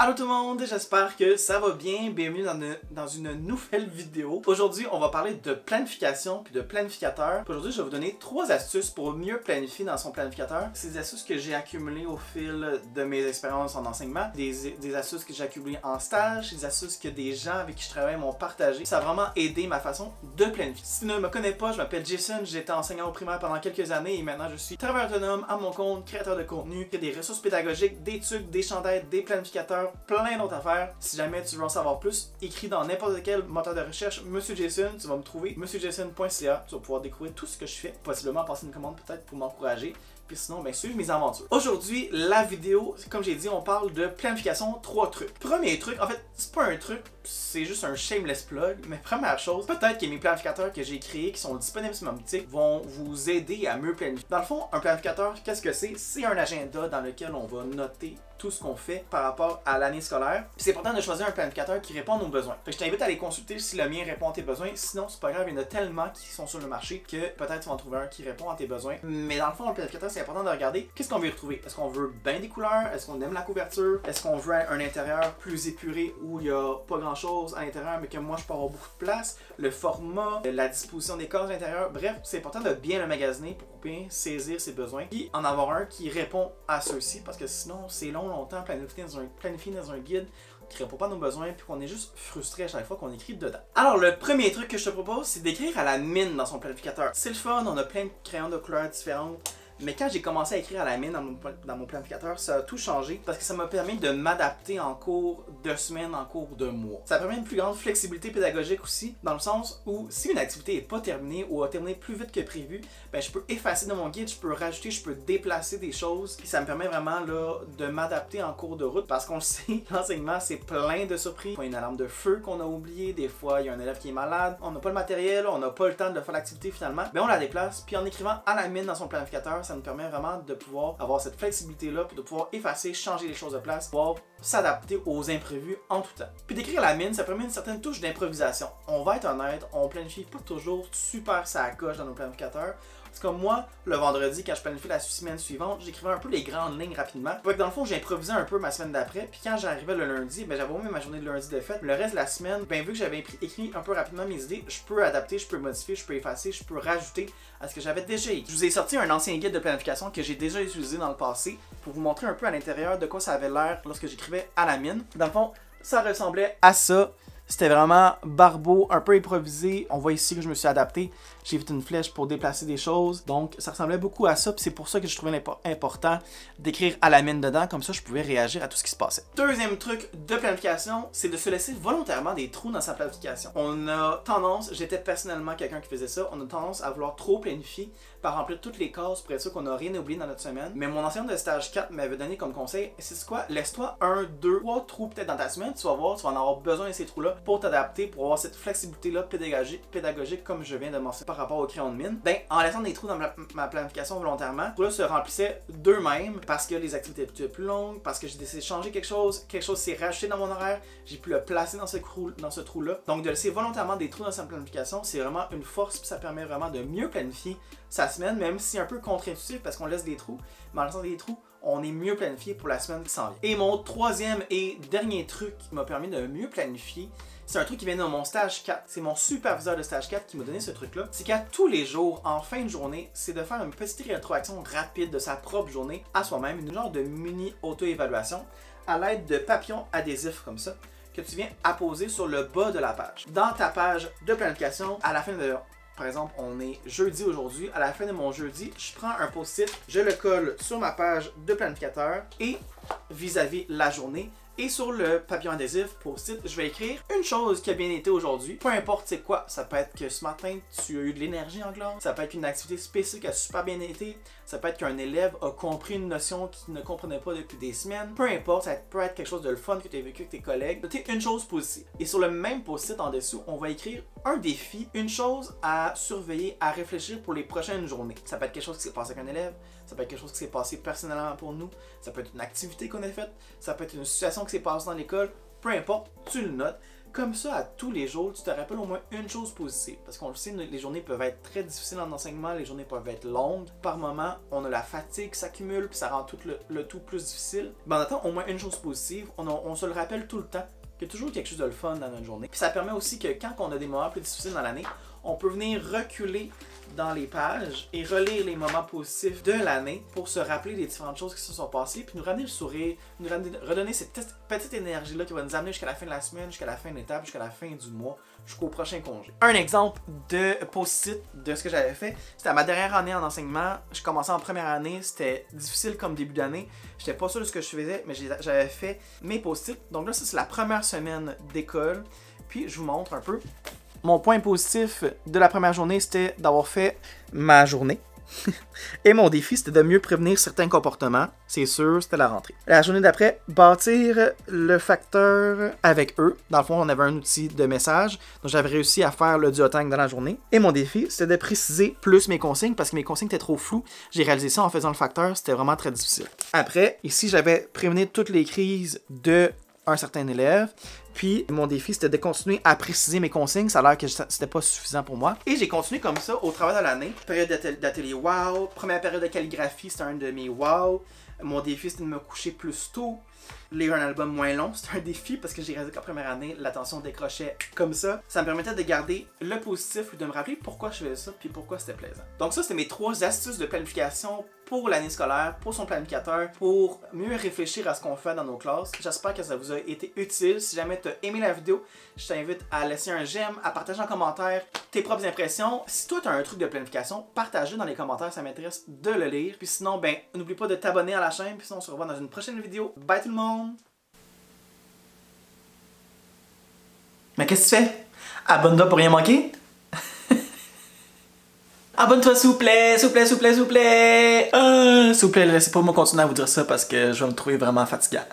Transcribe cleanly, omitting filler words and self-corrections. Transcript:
Allô tout le monde, j'espère que ça va bien. Bienvenue dans une nouvelle vidéo. Aujourd'hui, on va parler de planification puis de planificateur. Aujourd'hui, je vais vous donner 3 astuces pour mieux planifier dans son planificateur. C'est des astuces que j'ai accumulées au fil de mes expériences en enseignement, des astuces que j'ai accumulées en stage, des astuces que des gens avec qui je travaille m'ont partagé. Ça a vraiment aidé ma façon de planifier. Si tu ne me connais pas, je m'appelle Jason, j'étais enseignant au primaire pendant quelques années et maintenant je suis travailleur autonome à mon compte, créateur de contenu, qui a des ressources pédagogiques, des trucs, des chandails, des planificateurs, plein d'autres affaires. Si jamais tu veux en savoir plus, écris dans n'importe quel moteur de recherche Monsieur Jason, tu vas me trouver monsieurjason.ca, tu vas pouvoir découvrir tout ce que je fais, possiblement passer une commande peut-être pour m'encourager, puis sinon ben suivre mes aventures. Aujourd'hui, la vidéo, comme j'ai dit, on parle de planification, 3 trucs. Premier truc, en fait, c'est pas un truc, c'est juste un shameless plug, mais première chose, peut-être que mes planificateurs que j'ai créés, qui sont disponibles sur ma boutique, vont vous aider à mieux planifier. Dans le fond, un planificateur, qu'est-ce que c'est? C'est un agenda dans lequel on va noter tout ce qu'on fait par rapport à l'année scolaire. Puis c'est important de choisir un planificateur qui répond à nos besoins. Fait que je t'invite à aller consulter si le mien répond à tes besoins. Sinon, c'est pas grave, il y en a tellement qui sont sur le marché que peut-être tu vas en trouver un qui répond à tes besoins. Mais dans le fond, le planificateur, c'est important de regarder qu'est-ce qu'on veut y retrouver. Est-ce qu'on veut bien des couleurs? Est-ce qu'on aime la couverture? Est-ce qu'on veut un intérieur plus épuré où il n'y a pas grand-chose à l'intérieur mais que moi je peux avoir beaucoup de place? Le format, la disposition des cases à l'intérieur. Bref, c'est important de bien le magasiner pour bien saisir ses besoins et en avoir un qui répond à ceux-ci parce que sinon, c'est longtemps planifier dans un guide qui répond pas à nos besoins puis qu'on est juste frustré à chaque fois qu'on écrit dedans. Alors le premier truc que je te propose, c'est d'écrire à la mine dans son planificateur. C'est le fun, on a plein de crayons de couleurs différentes. Mais quand j'ai commencé à écrire à la mine dans mon planificateur, ça a tout changé parce que ça m'a permis de m'adapter en cours de semaine, en cours de mois. Ça permet une plus grande flexibilité pédagogique aussi, dans le sens où si une activité n'est pas terminée ou a terminé plus vite que prévu, ben je peux effacer dans mon guide, je peux rajouter, je peux déplacer des choses. Puis ça me permet vraiment là, de m'adapter en cours de route parce qu'on le sait, l'enseignement c'est plein de surprises. Des fois, il y a une alarme de feu qu'on a oublié, des fois il y a un élève qui est malade, on n'a pas le matériel, on n'a pas le temps de faire l'activité finalement, ben on la déplace. Puis en écrivant à la mine dans son planificateur, ça nous permet vraiment de pouvoir avoir cette flexibilité-là, puis de pouvoir effacer, changer les choses de place, pouvoir s'adapter aux imprévus en tout temps. Puis d'écrire la mine, ça permet une certaine touche d'improvisation. On va être honnête, on planifie pas toujours super ça à coche dans nos planificateurs. Parce que moi, le vendredi, quand je planifiais la semaine suivante, j'écrivais un peu les grandes lignes rapidement. Fait que dans le fond, j'improvisais un peu ma semaine d'après. Puis quand j'arrivais le lundi, ben j'avais au moins ma journée de lundi de fête. Le reste de la semaine, ben vu que j'avais écrit un peu rapidement mes idées, je peux adapter, je peux modifier, je peux effacer, je peux rajouter à ce que j'avais déjà écrit. Je vous ai sorti un ancien guide de planification que j'ai déjà utilisé dans le passé pour vous montrer un peu à l'intérieur de quoi ça avait l'air lorsque j'écrivais à la mine. Dans le fond, ça ressemblait à ça. C'était vraiment barbeau, un peu improvisé. On voit ici que je me suis adapté. J'ai fait une flèche pour déplacer des choses. Donc, ça ressemblait beaucoup à ça. Puis c'est pour ça que je trouvais important d'écrire à la mine dedans. Comme ça, je pouvais réagir à tout ce qui se passait. Deuxième truc de planification, c'est de se laisser volontairement des trous dans sa planification. On a tendance, j'étais personnellement quelqu'un qui faisait ça, on a tendance à vouloir trop planifier, par remplir toutes les cases pour être sûr qu'on n'a rien oublié dans notre semaine. Mais mon enseignant de stage 4 m'avait donné comme conseil, c'est quoi? Laisse-toi 1, 2, 3 trous peut-être dans ta semaine. Tu vas voir, tu vas en avoir besoin de ces trous-là pour t'adapter, pour avoir cette flexibilité-là pédagogique comme je viens de mentionner par rapport au crayon de mine. Ben, en laissant des trous dans ma planification volontairement, les trous-là se remplissaient d'eux-mêmes parce que les activités étaient plus longues, parce que j'ai décidé de changer quelque chose s'est rajouté dans mon horaire, j'ai pu le placer dans ce trou-là. Donc de laisser volontairement des trous dans sa planification, c'est vraiment une force, puis ça permet vraiment de mieux planifier sa semaine, même si c'est un peu contre-intuitif parce qu'on laisse des trous, mais en laissant des trous, on est mieux planifié pour la semaine qui s'en vient. Et mon troisième et dernier truc qui m'a permis de mieux planifier, c'est un truc qui vient de mon stage 4. C'est mon superviseur de stage 4 qui m'a donné ce truc-là. C'est qu'à tous les jours, en fin de journée, c'est de faire une petite rétroaction rapide de sa propre journée à soi-même, une genre de mini auto-évaluation à l'aide de papillons adhésifs comme ça, que tu viens apposer sur le bas de la page. Dans ta page de planification, à la fin de... Par exemple, on est jeudi aujourd'hui. À la fin de mon jeudi, je prends un post-it, je le colle sur ma page de planificateur et vis-à-vis la journée. Et sur le papillon adhésif post-it, je vais écrire une chose qui a bien été aujourd'hui. Peu importe c'est quoi, ça peut être que ce matin tu as eu de l'énergie en classe, ça peut être qu'une activité spécifique a super bien été, ça peut être qu'un élève a compris une notion qu'il ne comprenait pas depuis des semaines. Peu importe, ça peut être quelque chose de le fun que tu as vécu avec tes collègues. Notez une chose positive. Et sur le même post-it en dessous, on va écrire un défi, une chose à surveiller, à réfléchir pour les prochaines journées. Ça peut être quelque chose qui s'est passé avec un élève, ça peut être quelque chose qui s'est passé personnellement pour nous, ça peut être une activité qu'on a faite, ça peut être une situation qui s'est passée dans l'école, peu importe, tu le notes. comme ça à tous les jours, tu te rappelles au moins une chose positive. Parce qu'on le sait, les journées peuvent être très difficiles en enseignement, les journées peuvent être longues. Par moment, on a la fatigue qui s'accumule, puis ça rend tout le tout plus difficile. Ben, on attend au moins une chose positive, on se le rappelle tout le temps, qu'il y a toujours quelque chose de le fun dans notre journée. Puis ça permet aussi que quand on a des moments plus difficiles dans l'année, on peut venir reculer dans les pages et relire les moments positifs de l'année pour se rappeler des différentes choses qui se sont passées, puis nous ramener le sourire, redonner cette petite énergie-là qui va nous amener jusqu'à la fin de la semaine, jusqu'à la fin de l'étape, jusqu'à la fin du mois, jusqu'au prochain congé. Un exemple de post-it de ce que j'avais fait, c'était à ma dernière année en enseignement. Je commençais en première année, c'était difficile comme début d'année. J'étais pas sûr de ce que je faisais, mais j'avais fait mes post-it. Donc là, ça c'est la première semaine d'école. Puis je vous montre un peu. Mon point positif de la première journée, c'était d'avoir fait ma journée. Et mon défi, c'était de mieux prévenir certains comportements. C'est sûr, c'était la rentrée. La journée d'après, bâtir le facteur avec eux. Dans le fond, on avait un outil de message. Donc, j'avais réussi à faire le duotang dans la journée. Et mon défi, c'était de préciser plus mes consignes parce que mes consignes étaient trop floues. J'ai réalisé ça en faisant le facteur. C'était vraiment très difficile. Après, ici, j'avais prévenu toutes les crises de un certain élève. Puis mon défi, c'était de continuer à préciser mes consignes. Ça a l'air que c'était pas suffisant pour moi. Et j'ai continué comme ça au travers de l'année. Période d'atelier wow. Première période de calligraphie, c'était un de mes wow. Mon défi, c'était de me coucher plus tôt. Lire un album moins long, c'était un défi parce que j'ai réalisé qu'en première année, l'attention décrochait comme ça. Ça me permettait de garder le positif et de me rappeler pourquoi je faisais ça puis pourquoi c'était plaisant. Donc ça, c'était mes 3 astuces de planification pour l'année scolaire, pour son planificateur, pour mieux réfléchir à ce qu'on fait dans nos classes. J'espère que ça vous a été utile. Si jamais tu as aimé la vidéo, je t'invite à laisser un j'aime, à partager en commentaire tes propres impressions. Si toi, tu as un truc de planification, partage-le dans les commentaires, ça m'intéresse de le lire. Puis sinon, ben, n'oublie pas de t'abonner à la chaîne, puis sinon, on se revoit dans une prochaine vidéo. Bye tout le monde! Mais qu'est-ce que tu fais? Abonne-toi pour rien manquer? Abonne-toi s'il vous plaît, s'il vous plaît, s'il vous plaît, s'il vous plaît! S'il vous plaît, laissez pas moi continuer à vous dire ça parce que je vais me trouver vraiment fatigant.